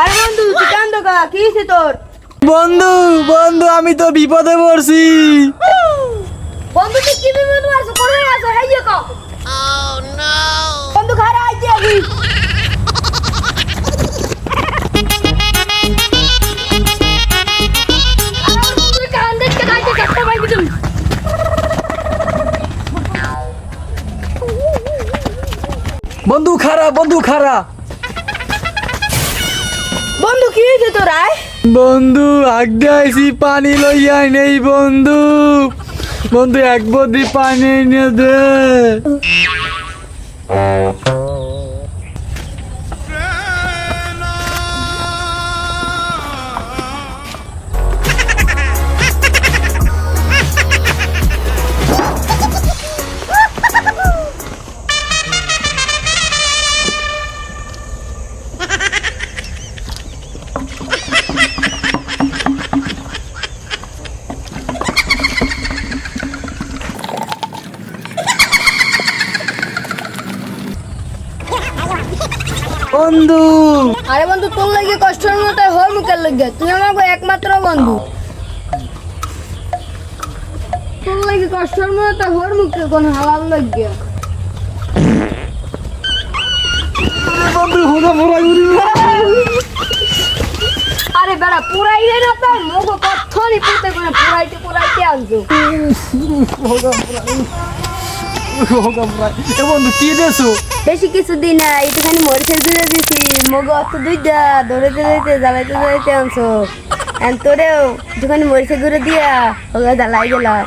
আরে বন্ধু তুই কান্দ কা কি হইছে তোর? বন্ধু বন্ধু আমি তো বিপদে পড়ছি। বন্ধু তুই কি বিপদ মারছ কোন আছো হাইয়ে ক? Oh no বন্ধু ঘরে আইতে আমি। আরে বন্ধু কান্দে কে গাইতে কাটতে পাইবি তুমি। বন্ধু খারা বন্ধু খারা। বন্ধু কি হইছে তোর আয়? বন্ধু আগে আইছি পানি লইয়া নেই বন্ধু। বন্ধু এক বদি পানি এনে দে। বন্ধু আরে বন্ধু তোর লাগে কষ্টের মতো হর মুখের লাগে তুই আমাকে একমাত্র বন্ধু। তোর লাগে কষ্টের মতো হর মুখে কোন হালাল লাগে। বন্ধু হুদা মোরাই উড়ি। আরে বেড়া পুরাইলে না তো মগো কথনি পুতে কোন পুরাইতে আনছো। বন্ধু কি দেছো? বেশি কিছু দিন না একটুখানি মরিচের গুঁড়ো দিছি মগো অত দুইটা ধরতে জ্বালাইতে আনছো। এন তোরেও একটুখানি মরিচের গুঁড়ো দিয়া ওগুলো জ্বালাই গেলাম।